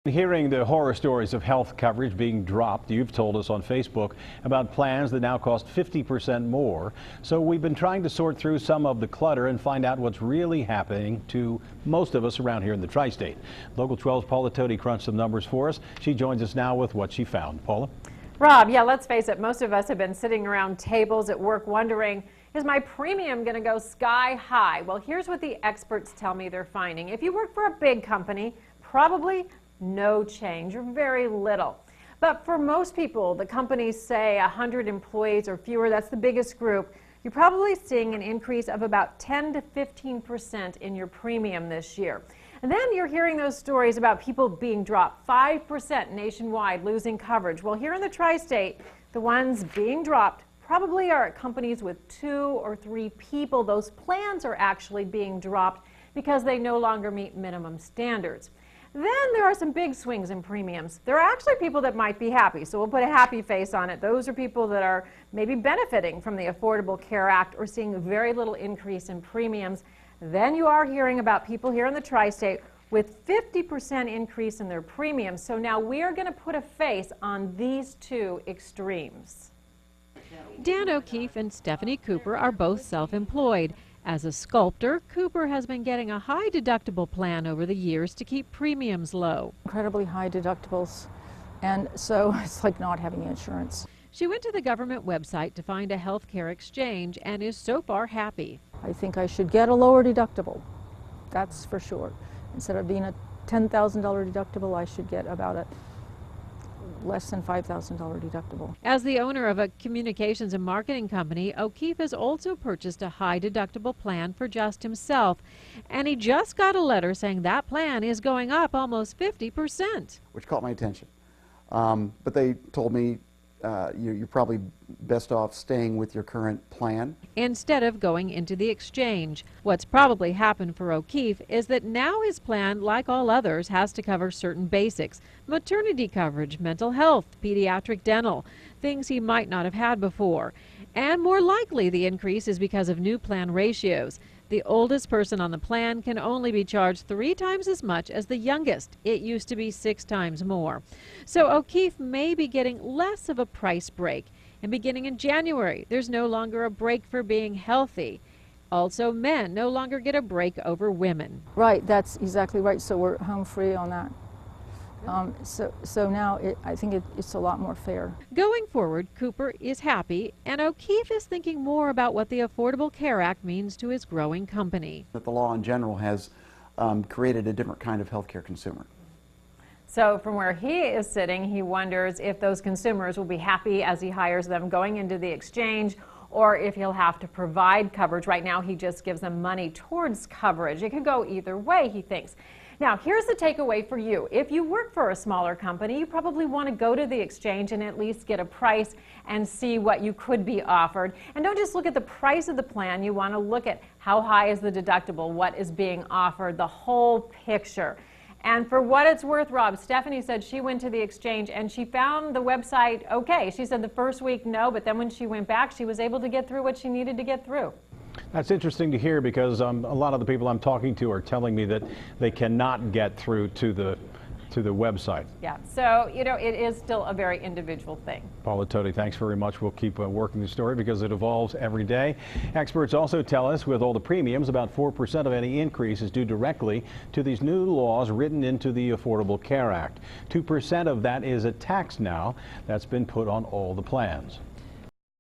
Hearing the horror stories of health coverage being dropped, you've told us on Facebook about plans that now cost 50% more. So we've been trying to sort through some of the clutter and find out what's really happening to most of us around here in the tri-state. Local 12's Paula Toti crunched some numbers for us. She joins us now with what she found. Paula? Rob, yeah, let's face it, most of us have been sitting around tables at work wondering, is my premium going to go sky high? Well, here's what the experts tell me they're finding. If you work for a big company, probably no change or very little. But for most people, the companies say 100 employees or fewer, that's the biggest group, you're probably seeing an increase of about 10 to 15% in your premium this year. And then you're hearing those stories about people being dropped 5% nationwide, losing coverage. Well, here in the tri-state, the ones being dropped probably are at companies with 2 or 3 people. Those plans are actually being dropped because they no longer meet minimum standards. Then there are some big swings in premiums. There are actually people that might be happy, so we'll put a happy face on it. Those are people that are maybe benefiting from the Affordable Care Act or seeing very little increase in premiums. Then you are hearing about people here in the tri-state with 50% increase in their premiums. So now we are going to put a face on these two extremes. Dan O'Keefe and Stephanie Cooper are both self-employed. As a sculptor, Cooper has been getting a high deductible plan over the years to keep premiums low. Incredibly high deductibles, and so it's like not having insurance. She went to the government website to find a health care exchange and is so far happy. I think I should get a lower deductible, that's for sure. Instead of being a $10,000 deductible, I should get about a less than $5,000 deductible. As the owner of a communications and marketing company, O'Keefe has also purchased a high deductible plan for just himself. And he just got a letter saying that plan is going up almost 50%. Which caught my attention. But they told me you're probably best off staying with your current plan instead of going into the exchange. What's probably happened for O'Keefe is that now his plan, like all others, has to cover certain basics: maternity coverage, mental health, pediatric dental, things he might not have had before. And more likely the increase is because of new plan ratios. The oldest person on the plan can only be charged 3 times as much as the youngest. It used to be 6 times more. So O'Keefe may be getting less of a price break. And beginning in January, there's no longer a break for being healthy. Also, men no longer get a break over women. Right, that's exactly right. So we're home free on that. So now I think it's a lot more fair. Going forward, Cooper is happy, and O'Keefe is thinking more about what the Affordable Care Act means to his growing company. that the law in general has created a different kind of healthcare consumer. So from where he is sitting, he wonders if those consumers will be happy as he hires them going into the exchange, or if he'll have to provide coverage. Right now, he just gives them money towards coverage. It could go either way, he thinks. Now, here's the takeaway for you. If you work for a smaller company, you probably want to go to the exchange and at least get a price and see what you could be offered. And don't just look at the price of the plan. You want to look at how high is the deductible, what is being offered, the whole picture. And for what it's worth, Rob, Stephanie said she went to the exchange and she found the website okay. She said the first week no, but then when she went back, she was able to get through what she needed to get through. That's interesting to hear because a lot of the people I'm talking to are telling me that they cannot get through to the website. Yeah, so, you know, it is still a very individual thing. Paula Toti, thanks very much. We'll keep working the story because it evolves every day. Experts also tell us with all the premiums, about 4% of any increase is due directly to these new laws written into the Affordable Care Act. 2% of that is a tax now that's been put on all the plans.